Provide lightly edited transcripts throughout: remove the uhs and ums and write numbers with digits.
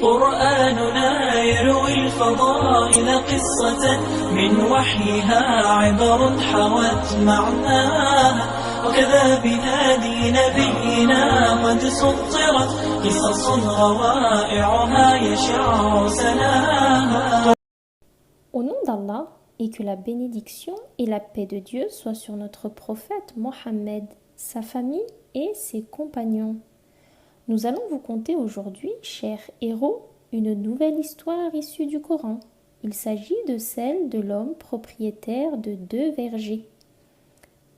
قرآننا يروي الفضائل قصة من وحيها عبر حوت معناها وكذا بهادي نبينا قد سطرت قصص روائعها يشع سناها. Au nom d'Allah, et que la bénédiction et la paix de Dieu soient sur notre prophète Mohammed, sa famille et ses compagnons. Nous allons vous conter aujourd'hui, chers héros, une nouvelle histoire issue du Coran. Il s'agit de celle de l'homme propriétaire de 2 vergers.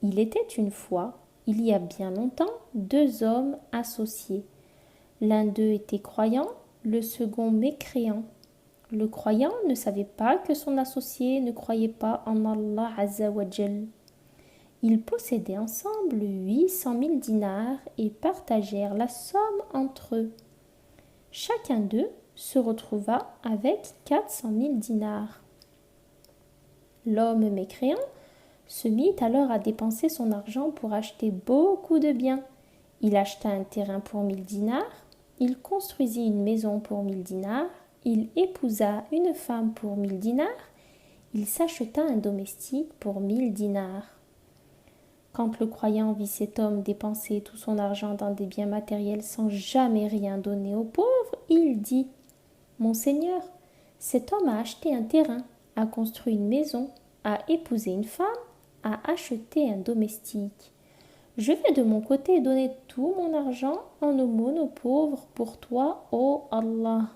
Il était une fois, il y a bien longtemps, 2 hommes associés. L'un d'eux était croyant, le second mécréant. Le croyant ne savait pas que son associé ne croyait pas en Allah Azza wa Jal. Ils possédaient ensemble 800 000 dinars et partagèrent la somme entre eux. Chacun d'eux se retrouva avec 400 000 dinars. L'homme mécréant se mit alors à dépenser son argent pour acheter beaucoup de biens. Il acheta un terrain pour 1000 dinars, il construisit une maison pour 1000 dinars, il épousa une femme pour 1000 dinars, il s'acheta un domestique pour 1000 dinars. Quand le croyant vit cet homme dépenser tout son argent dans des biens matériels sans jamais rien donner aux pauvres, il dit « Mon Seigneur, cet homme a acheté un terrain, a construit une maison, a épousé une femme, a acheté un domestique. Je vais de mon côté donner tout mon argent en aumône aux pauvres pour toi, ô Allah.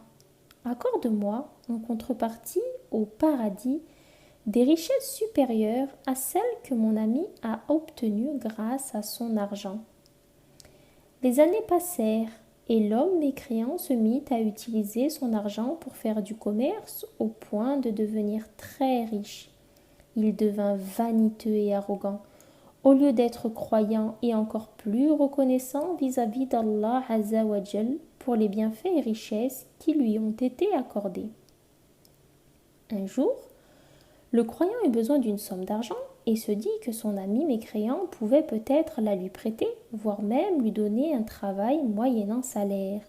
Accorde-moi, en contrepartie, au paradis, des richesses supérieures à celles que mon ami a obtenues grâce à son argent. » Les années passèrent et l'homme mécréant se mit à utiliser son argent pour faire du commerce au point de devenir très riche. Il devint vaniteux et arrogant. Au lieu d'être croyant et encore plus reconnaissant vis-à-vis d'Allah Azza wa Jal pour les bienfaits et richesses qui lui ont été accordés. Un jour, le croyant eut besoin d'une somme d'argent et se dit que son ami mécréant pouvait peut-être la lui prêter, voire même lui donner un travail moyennant salaire.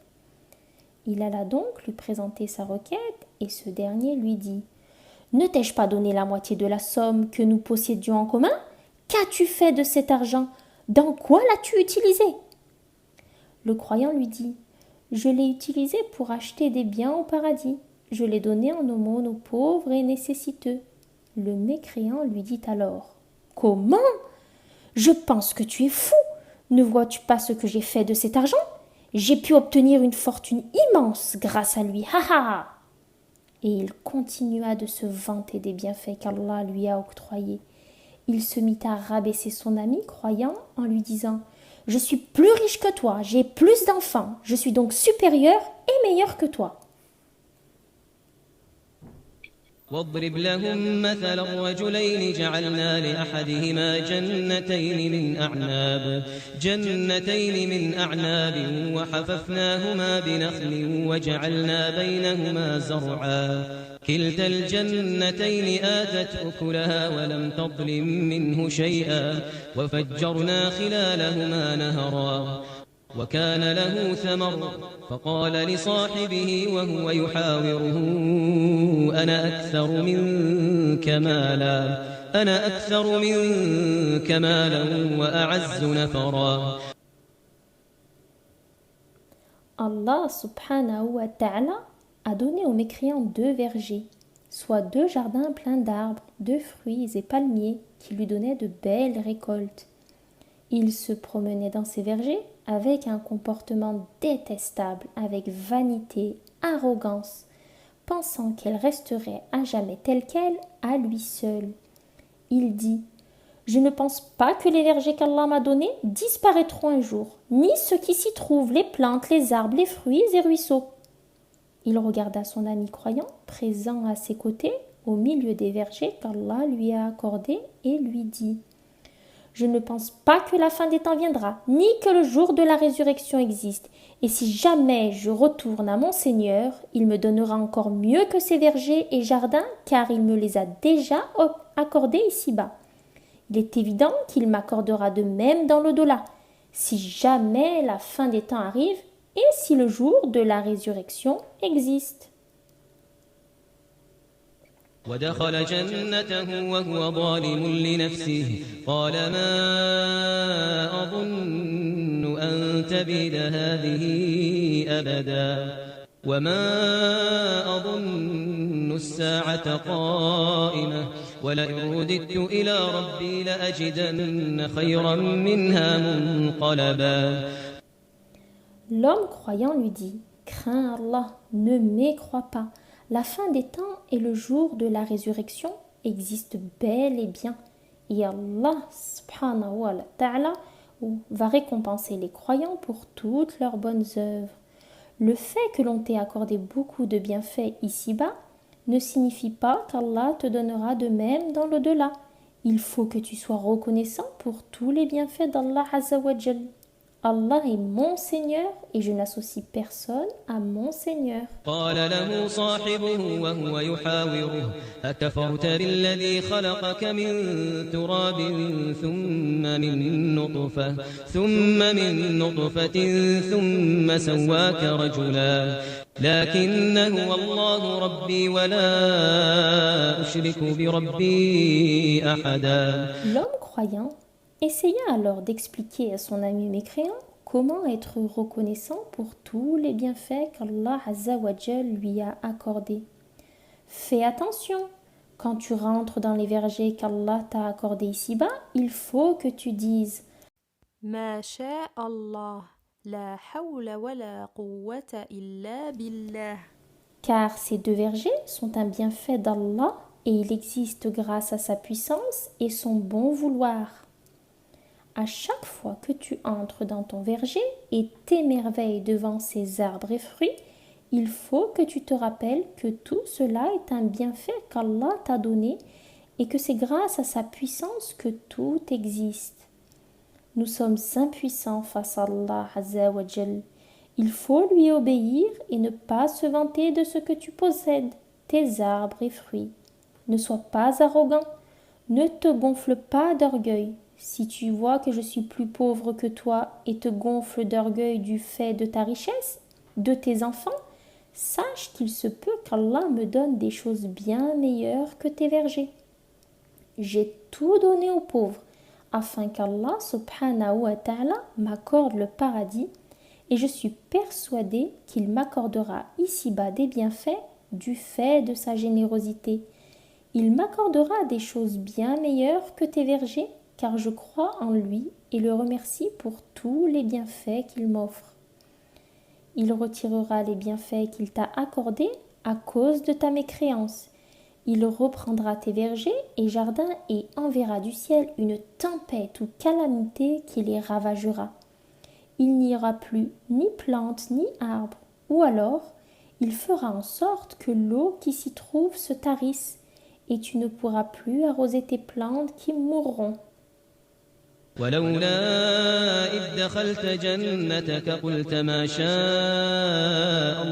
Il alla donc lui présenter sa requête et ce dernier lui dit « Ne t'ai-je pas donné la moitié de la somme que nous possédions en commun ? Qu'as-tu fait de cet argent ? Dans quoi l'as-tu utilisé ?» Le croyant lui dit « Je l'ai utilisé pour acheter des biens au paradis. Je l'ai donné en aumône aux pauvres et nécessiteux. » Le mécréant lui dit alors « Comment ? Je pense que tu es fou. Ne vois-tu pas ce que j'ai fait de cet argent ? J'ai pu obtenir une fortune immense grâce à lui. Ha ha !» Et il continua de se vanter des bienfaits qu'Allah lui a octroyés. Il se mit à rabaisser son ami croyant en lui disant « Je suis plus riche que toi, j'ai plus d'enfants, je suis donc supérieur et meilleur que toi. » واضرب لهم مثل الرجلين جعلنا لأحدهما جنتين من أعناب وحففناهما بنخل وجعلنا بينهما زرعا كلتا الجنتين آتت أكلها ولم تظلم منه شيئا وفجرنا خلالهما نهرا وكان له ثمر فقال لصاحبه وهو يحاوره أنا أكثر منك مالا وأعز نفرا. Allah subhanahu wa ta'ala a donné aux mécréants 2 vergers, soit 2 jardins pleins d'arbres, de fruits et palmiers qui lui donnaient de belles récoltes. Il se promenait dans ces vergers avec un comportement détestable, avec vanité, arrogance, pensant qu'elle resterait à jamais telle qu'elle, à lui seul. Il dit « Je ne pense pas que les vergers qu'Allah m'a donnés disparaîtront un jour, ni ce qui s'y trouve, les plantes, les arbres, les fruits et ruisseaux. » Il regarda son ami croyant, présent à ses côtés, au milieu des vergers qu'Allah lui a accordés, et lui dit « Je ne pense pas que la fin des temps viendra, ni que le jour de la résurrection existe. Et si jamais je retourne à mon Seigneur, il me donnera encore mieux que ces vergers et jardins, car il me les a déjà accordés ici-bas. Il est évident qu'il m'accordera de même dans l'au-delà. Si jamais la fin des temps arrive, et si le jour de la résurrection existe. ودخل جنته وهو ظالم لنفسه قال ما أظن أن تبيد هذه أبدا وما أظن الساعة قائمة ولئن رددت إلى ربي لأجدن خيرا منها منقلبا. L'homme croyant lui dit, crains Allah, ne mécrois pas. La fin des temps et le jour de la résurrection existent bel et bien. Et Allah subhanahu wa ta'ala va récompenser les croyants pour toutes leurs bonnes œuvres. Le fait que l'on t'ait accordé beaucoup de bienfaits ici-bas ne signifie pas qu'Allah te donnera de même dans l'au-delà. Il faut que tu sois reconnaissant pour tous les bienfaits d'Allah Azza wa Jal. Allah est mon Seigneur et je n'associe personne à mon Seigneur. قال له صاحبه وهو يحاوره أكفرت بالذي خلقك من تراب ثم من نطفة ثم سواك رجلا لكن هو الله ربي ولا أشرك بربي أحدا. L'homme croyant essaya alors d'expliquer à son ami mécréant comment être reconnaissant pour tous les bienfaits qu'Allah Azza wa Jal lui a accordés. Fais attention, quand tu rentres dans les vergers qu'Allah t'a accordés ici-bas, il faut que tu dises ما شاء الله لا حول ولا قوة إلا بالله. car ces deux vergers sont un bienfait d'Allah et il existe grâce à sa puissance et son bon vouloir. À chaque fois que tu entres dans ton verger et t'émerveilles devant ces arbres et fruits, il faut que tu te rappelles que tout cela est un bienfait qu'Allah t'a donné et que c'est grâce à sa puissance que tout existe. Nous sommes impuissants face à Allah Azza wa Jal. Il faut lui obéir et ne pas se vanter de ce que tu possèdes, tes arbres et fruits. Ne sois pas arrogant, ne te gonfle pas d'orgueil. Si tu vois que je suis plus pauvre que toi et te gonfles d'orgueil du fait de ta richesse, de tes enfants, sache qu'il se peut qu'Allah me donne des choses bien meilleures que tes vergers. J'ai tout donné aux pauvres, afin qu'Allah subhanahu wa ta'ala m'accorde le paradis, et je suis persuadée qu'il m'accordera ici-bas des bienfaits du fait de sa générosité. Il m'accordera des choses bien meilleures que tes vergers, car je crois en lui et le remercie pour tous les bienfaits qu'il m'offre. Il retirera les bienfaits qu'il t'a accordés à cause de ta mécréance. Il reprendra tes vergers et jardins et enverra du ciel une tempête ou calamité qui les ravagera. Il n'y aura plus ni plantes ni arbres, ou alors il fera en sorte que l'eau qui s'y trouve se tarisse et tu ne pourras plus arroser tes plantes qui mourront. ولولا إذ دخلت جنتك قلت ما شاء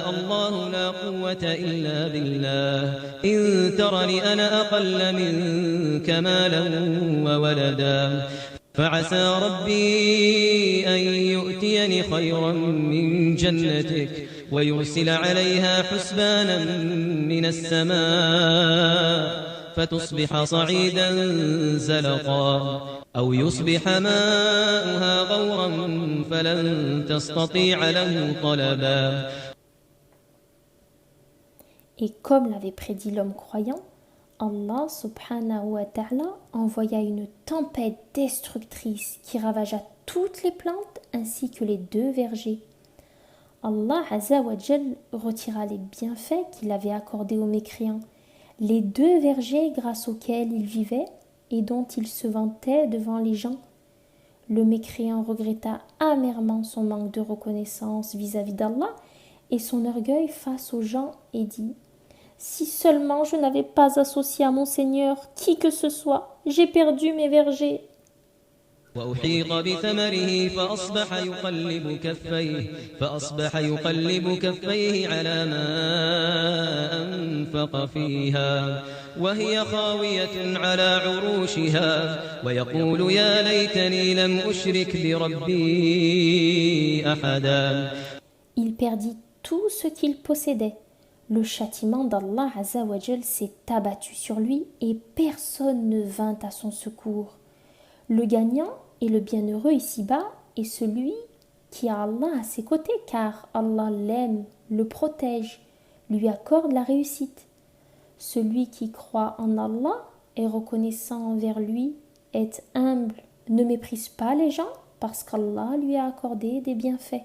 الله لا قوة إلا بالله إن ترني أنا أقل منك مالا وولدا فعسى ربي أن يؤتيني خيرا من جنتك ويرسل عليها حسبانا من السماء فتصبح صعيدا زلقا أو يصبح ماؤها غورا فلن تستطيع له طلبا. Et comme l'avait prédit l'homme croyant, Allah subhanahu wa ta'ala envoya une tempête destructrice qui ravagea toutes les plantes ainsi que les deux vergers. Allah Azza wa Jal retira les bienfaits qu'il avait accordés aux mécréants, les deux vergers grâce auxquels il vivait et dont il se vantait devant les gens. Le mécréant regretta amèrement son manque de reconnaissance vis-à-vis d'Allah et son orgueil face aux gens et dit « Si seulement je n'avais pas associé à mon Seigneur qui que ce soit, j'ai perdu mes vergers. » وأحيط بثمره فأصبح يقلب كفيه على ما أنفق فيها وهي خاوية على عروشها ويقول يا ليتني لم أشرك بربي أحدا. Il perdit tout ce qu'il possédait. Le châtiment d'Allah Azza wa Jal s'est abattu sur lui et personne ne vint à son secours. Le gagnant et le bienheureux ici-bas est celui qui a Allah à ses côtés car Allah l'aime, le protège, lui accorde la réussite. Celui qui croit en Allah est reconnaissant envers lui, est humble, ne méprise pas les gens parce qu'Allah lui a accordé des bienfaits.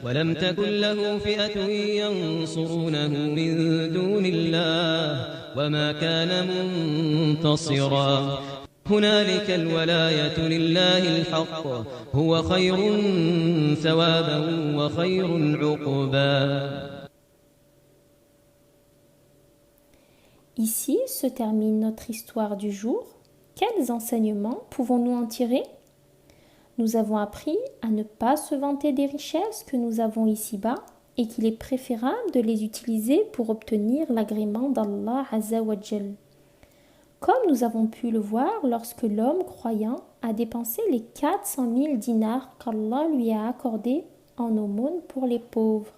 ولم تكن له فئة ينصرونه من دون الله وما كان منتصرا هنالك الولاية لله الحق هو خير ثوابا وخير عقبا. Ici se termine notre histoire du jour. Quels enseignements pouvons-nous en tirer? Nous avons appris à ne pas se vanter des richesses que nous avons ici-bas et qu'il est préférable de les utiliser pour obtenir l'agrément d'Allah Azza wa Jal. Comme nous avons pu le voir lorsque l'homme croyant a dépensé les 400 000 dinars qu'Allah lui a accordés en aumône pour les pauvres.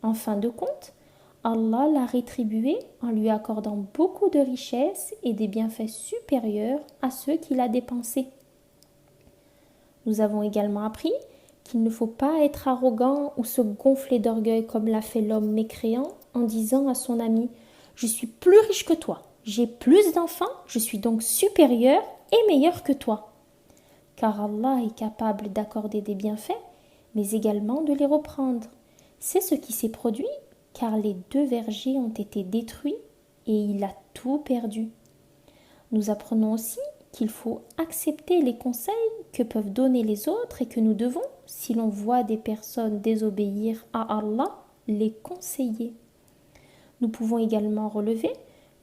En fin de compte, Allah l'a rétribué en lui accordant beaucoup de richesses et des bienfaits supérieurs à ceux qu'il a dépensés. Nous avons également appris qu'il ne faut pas être arrogant ou se gonfler d'orgueil comme l'a fait l'homme mécréant en disant à son ami « Je suis plus riche que toi, j'ai plus d'enfants, je suis donc supérieur et meilleur que toi. » Car Allah est capable d'accorder des bienfaits, mais également de les reprendre. C'est ce qui s'est produit car les 2 vergers ont été détruits et il a tout perdu. Nous apprenons aussi qu'il faut accepter les conseils que peuvent donner les autres et que nous devons, si l'on voit des personnes désobéir à Allah, les conseiller. Nous pouvons également relever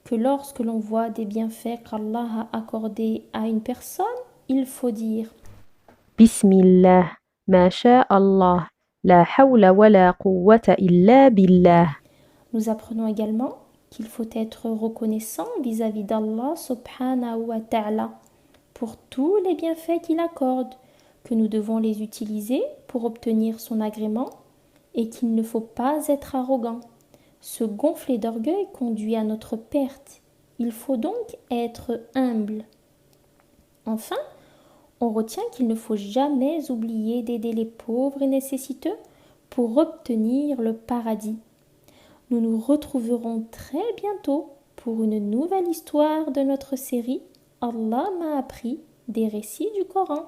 que lorsque l'on voit des bienfaits qu'Allah a accordés à une personne, il faut dire Bismillah, ma sha Allah, la hawla wa la quwwata illa billah. Nous apprenons également qu'il faut être reconnaissant vis-à-vis d'Allah subhanahu wa ta'ala pour tous les bienfaits qu'il accorde, que nous devons les utiliser pour obtenir son agrément et qu'il ne faut pas être arrogant. Se gonfler d'orgueil conduit à notre perte. Il faut donc être humble. Enfin, on retient qu'il ne faut jamais oublier d'aider les pauvres et nécessiteux pour obtenir le paradis. Nous nous retrouverons très bientôt pour une nouvelle histoire de notre série Allah m'a appris des récits du Coran.